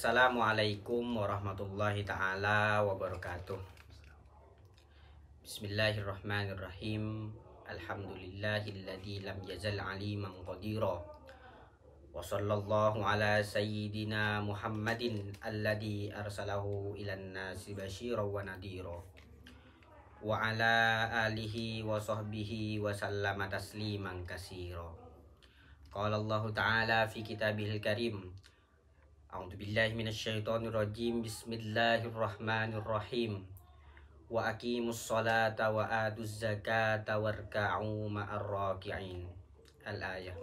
Assalamualaikum warahmatullahi ta'ala wabarakatuh. Bismillahirrahmanirrahim. Alhamdulillahilladzi lam yazal aliman qadira. Wa sallallahu ala sayyidina Muhammadin alladzi arsalahu ilan nasi basyiran wa nadhira. Wa ala alihi wa sahbihi wa sallama tasliman katsira. Qala Allah ta'ala fi kitabihil karim. A'udzu billahi minasyaitonir rajim. Bismillahirrahmanirrahim. Wa aqimus sholata wa atuz zakata warka'u ma'ar raki'in. Al-ayah.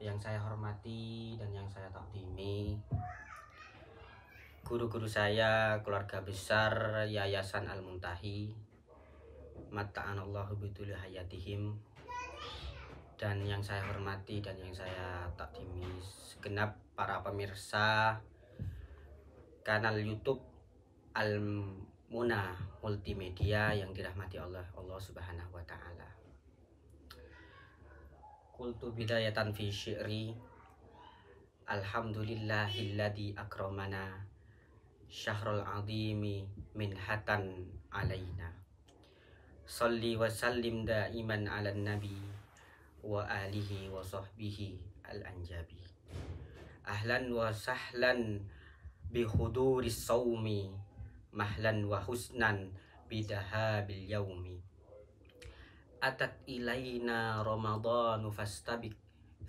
Yang saya hormati dan yang saya takdimi, guru-guru saya, keluarga besar Yayasan Al-Muntahi, mata'anallahu bitul hayatihim, dan yang saya hormati dan yang saya takdimi segenap para pemirsa kanal YouTube Al-Muna Multimedia yang dirahmati Allah Subhanahu wa taala. Qultu bidayatan fi syi'ri alhamdulillahilladzi akramana syahrul azimi minhatan alaina. Shalli wa sallim daiman ala nabi wa alihi wa sahbihi al-anjabi. Ahlan wa sahlan bi huduris saumi, mahlan wa husnan bidahabil yaumi. Atat ilaina ramadhanu fastabik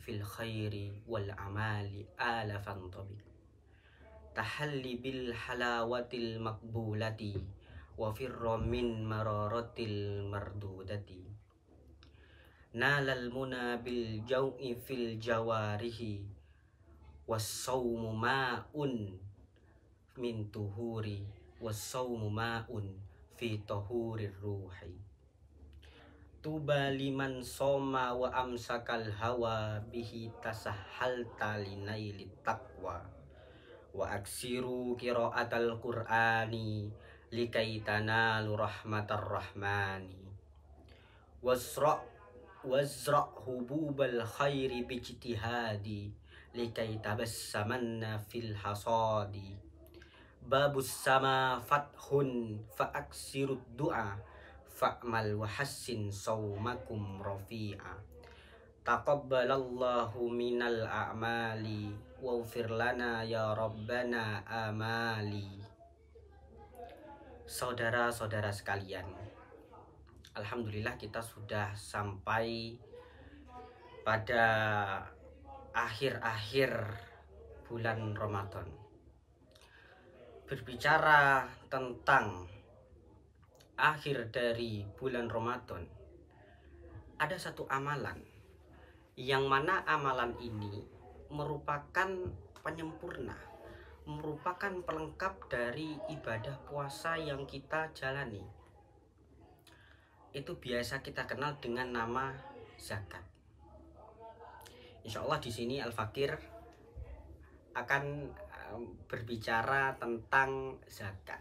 fil khairi wal amali alafan tabik. Tahalli bil halawatil makbulati wa firra min mararatil mardudati. Nalal muna bil jau'i fil jawarihi was-sawmu ma'un min tuhuri was-sawmu ma'un fi tahurir ruhi. Tuba liman soma wa amsakal hawa bihi tasahhalta linailit taqwa. Wa aksiru qiraatal qur'ani likai tanalu rahmatar rahmani. Wazra' hububal khairi bijtihadi likai tabassamanna fil hasadi. Babus sama fathun fa aksirud du'a fa'mal wa hassin sawmakum rafi'a. Taqabbalallahu minal a'mali waghfir lana ya rabbana amali. Saudara-saudara sekalian, alhamdulillah kita sudah sampai pada akhir-akhir bulan Ramadan. Berbicara tentang akhir dari bulan Ramadan, ada satu amalan yang mana amalan ini merupakan penyempurna, merupakan pelengkap dari ibadah puasa yang kita jalani. Itu biasa kita kenal dengan nama zakat. Insya Allah di sini Al-Fakir akan berbicara tentang zakat.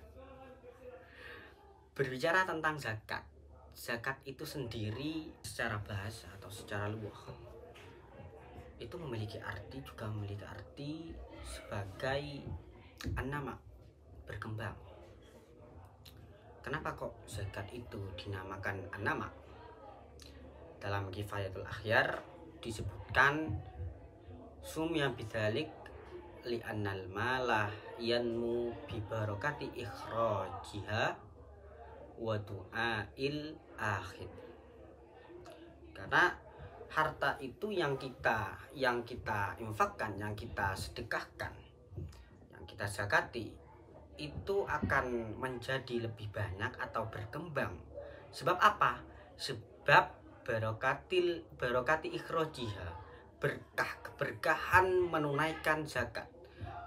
Berbicara tentang zakat, zakat itu sendiri secara bahasa atau secara lughah itu memiliki arti, juga memiliki arti sebagai an-nama, berkembang. Kenapa kok zakat itu dinamakan an-nama? Dalam Kifayatul Akhyar disebutkan sumya bidzalik li'annal malah yanmu bi barakati ikhrajiha wa du'ail akhir. Karena harta itu yang kita infakkan, yang kita sedekahkan, yang kita zakati, itu akan menjadi lebih banyak atau berkembang. Sebab apa? Sebab barokati ikhrajiha, berkah, keberkahan menunaikan zakat.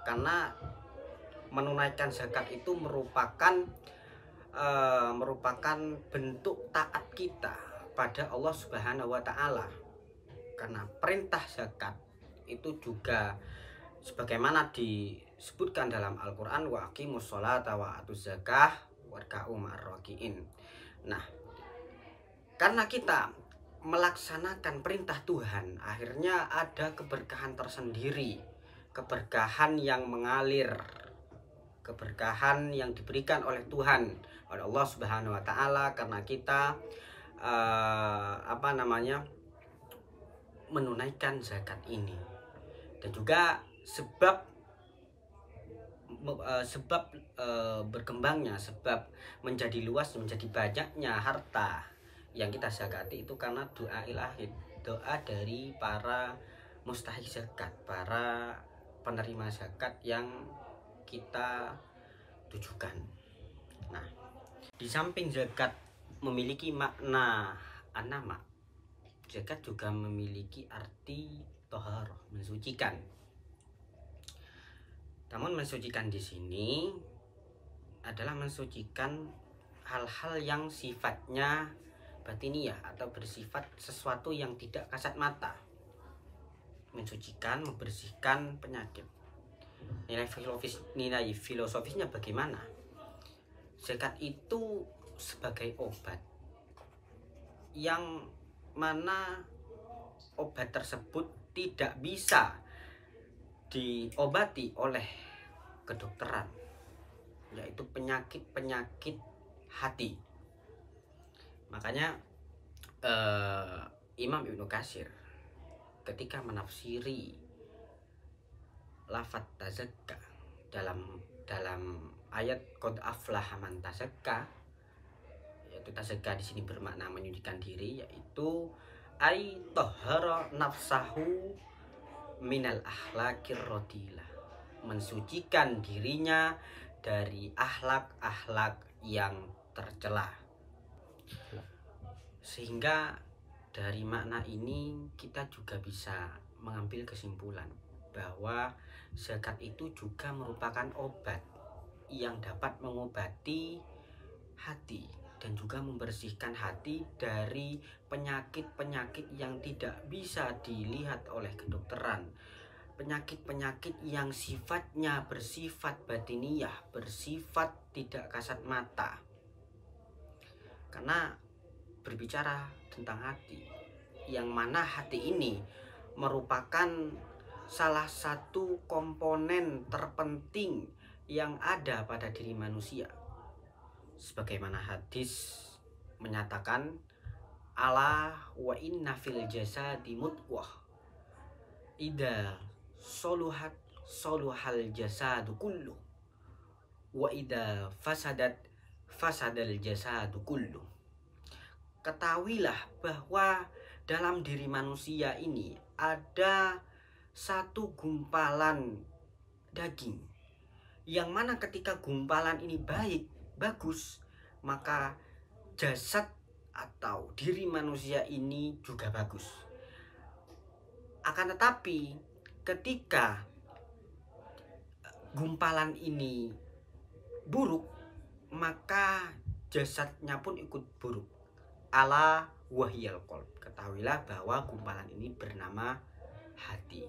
Karena menunaikan zakat itu merupakan bentuk taat kita pada Allah Subhanahu wa taala. Karena perintah zakat itu juga sebagaimana disebutkan dalam Al-Qur'an, wa aqimus sholata wa atuz zakah warka'u ma'ar raki'in. Nah, karena kita melaksanakan perintah Tuhan, akhirnya ada keberkahan tersendiri keberkahan yang mengalir, keberkahan yang diberikan oleh Tuhan, oleh Allah Subhanahu wa taala, karena kita menunaikan zakat ini. Dan juga sebab berkembangnya, sebab menjadi luas, menjadi banyaknya harta yang kita zakati itu karena doa ilahi, doa dari para mustahik zakat, para penerima zakat yang kita tujukan. Nah, di samping zakat memiliki makna an-nama, zakat juga memiliki arti toharoh, mensucikan. Namun mensucikan di sini adalah mensucikan hal-hal yang sifatnya batiniyah atau bersifat sesuatu yang tidak kasat mata. Mensucikan, membersihkan penyakit. Nilai filosofisnya bagaimana? Zakat itu sebagai obat yang mana obat tersebut tidak bisa diobati oleh kedokteran, yaitu penyakit-penyakit hati. Makanya Imam Ibnu Katsir ketika menafsiri lafaz tazakka dalam ayat qad aflaha man tazakka, yaitu tazakka di sini bermakna menyucikan diri, yaitu ai tahara nafsahu minal akhlakir rodilah, mensucikan dirinya dari akhlak-akhlak yang tercela. Sehingga dari makna ini kita juga bisa mengambil kesimpulan bahwa zakat itu juga merupakan obat yang dapat mengobati hati dan juga membersihkan hati dari penyakit-penyakit yang tidak bisa dilihat oleh kedokteran, penyakit-penyakit yang sifatnya bersifat batiniyah, bersifat tidak kasat mata. Karena berbicara tentang hati, yang mana hati ini merupakan salah satu komponen terpenting yang ada pada diri manusia. Sebagaimana hadis menyatakan, ala wa inna fil jasadi mudghah idza soluhat soluhal jasadu kullu wa idza fasadat fasadal jasadu kullu. Ketahuilah bahwa dalam diri manusia ini ada satu gumpalan daging, yang mana ketika gumpalan ini bagus, maka jasad atau diri manusia ini juga bagus. Akan tetapi ketika gumpalan ini buruk, maka jasadnya pun ikut buruk. Ala wahyal qalb, ketahuilah bahwa gumpalan ini bernama hati.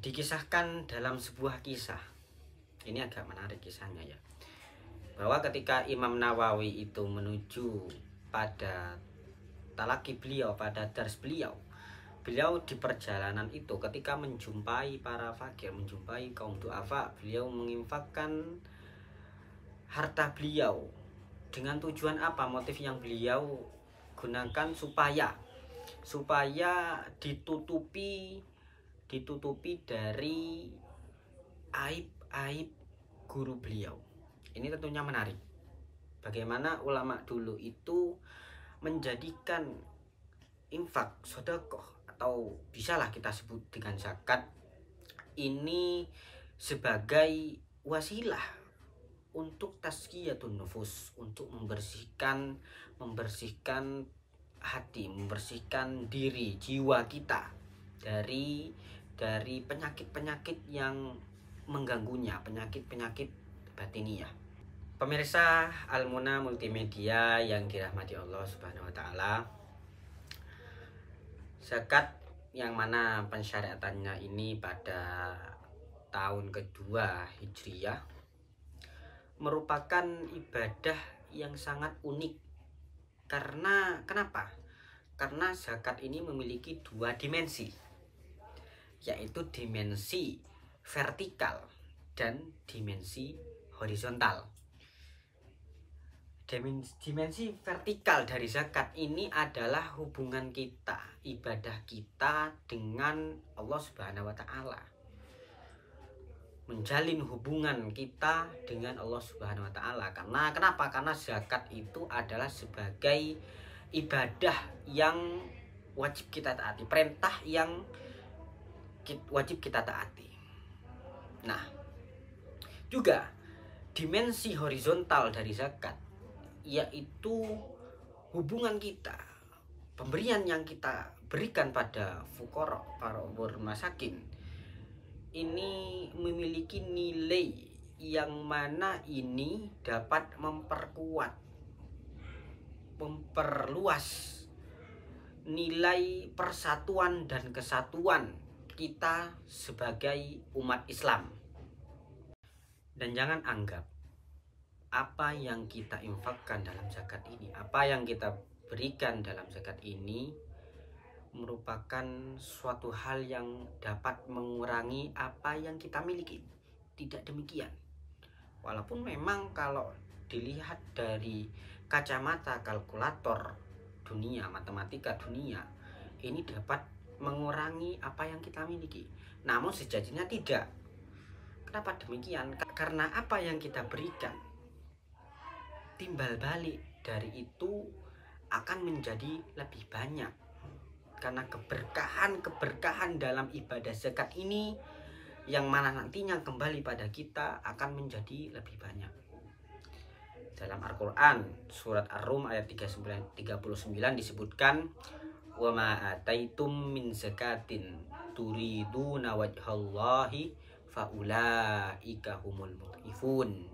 Dikisahkan dalam sebuah kisah, ini agak menarik kisahnya ya, bahwa ketika Imam Nawawi itu menuju pada talaki beliau, pada dars beliau di perjalanan itu ketika menjumpai para fakir, menjumpai kaum duafa, beliau menginfakkan harta beliau dengan tujuan apa? Motif yang beliau gunakan supaya ditutupi dari aib-aib guru beliau. Ini tentunya menarik. Bagaimana ulama dulu itu menjadikan infak, sedekah, atau bisalah kita sebut dengan zakat ini sebagai wasilah untuk tazkiyatun nufus, untuk membersihkan hati, membersihkan diri, jiwa kita dari penyakit-penyakit yang mengganggunya, penyakit-penyakit batiniyah. Pemirsa Al-Muna Multimedia yang dirahmati Allah Subhanahu wa taala, zakat yang mana pensyariatannya ini pada tahun kedua Hijriyah merupakan ibadah yang sangat unik. Kenapa? Karena zakat ini memiliki dua dimensi, yaitu dimensi vertikal dan dimensi horizontal. Dimensi vertikal dari zakat ini adalah hubungan kita, ibadah kita dengan Allah Subhanahu wa taala. Menjalin hubungan kita dengan Allah Subhanahu wa taala. Karena kenapa? Karena zakat itu adalah sebagai ibadah yang wajib kita taati, perintah yang wajib kita taati. Nah, juga dimensi horizontal dari zakat yaitu hubungan kita, pemberian yang kita berikan pada fuqara, para masakin, ini memiliki nilai yang mana ini dapat memperluas nilai persatuan dan kesatuan kita sebagai umat Islam. Dan jangan anggap apa yang kita infakkan dalam zakat ini, apa yang kita berikan dalam zakat ini merupakan suatu hal yang dapat mengurangi apa yang kita miliki. Tidak demikian. Walaupun memang kalau dilihat dari kacamata kalkulator dunia, matematika dunia, ini dapat mengurangi apa yang kita miliki. Namun sejatinya tidak. Kenapa demikian? Karena apa yang kita berikan, timbal balik dari itu akan menjadi lebih banyak. Karena keberkahan dalam ibadah zakat ini yang mana nantinya kembali pada kita akan menjadi lebih banyak. Dalam Al-Quran surat Ar-Rum ayat 39 disebutkan, wa ma ataitum min zakatin turiduna wajhallahi faulaika humul mudhifun.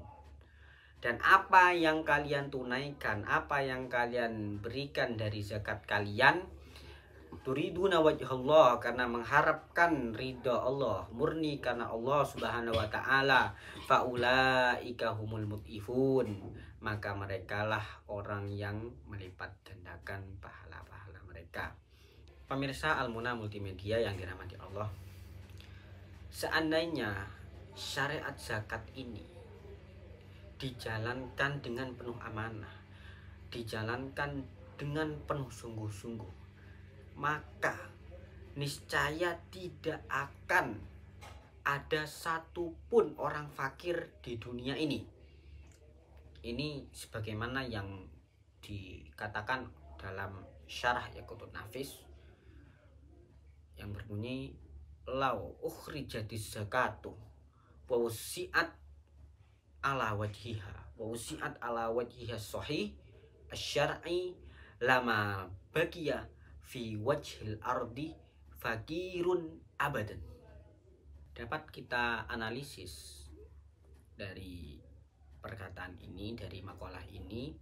Dan apa yang kalian tunaikan, apa yang kalian berikan dari zakat kalian, turiduna wajhallah, karena mengharapkan ridha Allah, murni karena Allah Subhanahu wa taala, faulaika humul mudhifun, maka merekalah orang yang melipat gandakan pahala-pahala mereka. Pemirsa Al-Munah Multimedia yang dirahmati Allah, seandainya syariat zakat ini dijalankan dengan penuh amanah, dijalankan dengan penuh sungguh-sungguh, maka niscaya tidak akan ada satupun orang fakir di dunia ini. Ini sebagaimana yang dikatakan dalam syarah Yaqutun Nafis yang berbunyi, lau ukhrijatis zakatu wa wusi'at ala wajhiha sahih asy-syar'i lama baqiya fi wajhil ardi fakirun abadan. Dapat kita analisis dari perkataan ini, dari makalah ini,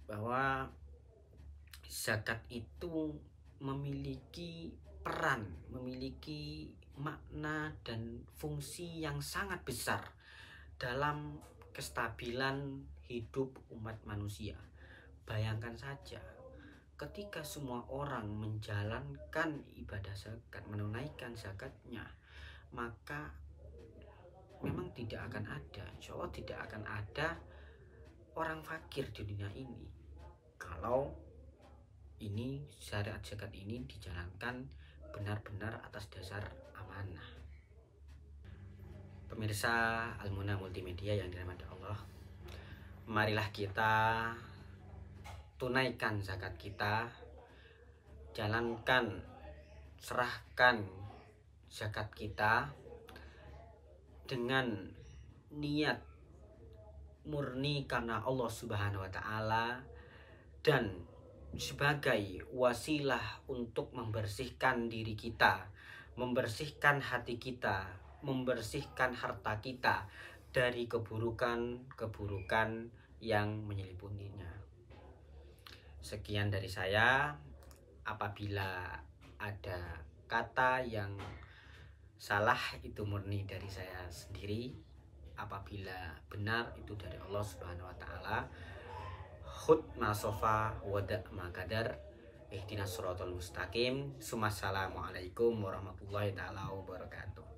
bahwa zakat itu memiliki peran, memiliki makna dan fungsi yang sangat besar dalam kestabilan hidup umat manusia. Bayangkan saja, ketika semua orang menjalankan ibadah zakat, menunaikan zakatnya, maka memang tidak akan ada, insya Allah tidak akan ada orang fakir di dunia ini kalau ini syariat zakat ini dijalankan benar-benar atas dasar amanah. Pemirsa Al-Munah Multimedia yang dirahmati Allah, marilah kita tunaikan zakat kita, jalankan, serahkan zakat kita dengan niat murni karena Allah Subhanahu wa taala dan sebagai wasilah untuk membersihkan diri kita, membersihkan hati kita, membersihkan harta kita dari keburukan-keburukan yang menyeliputinya. Sekian dari saya. Apabila ada kata yang salah itu murni dari saya sendiri, apabila benar itu dari Allah Subhanahu wa taala. Khud ma sofa wada ma qadar ihdinas siratal mustaqim. Assalamualaikum warahmatullahi taala wabarakatuh.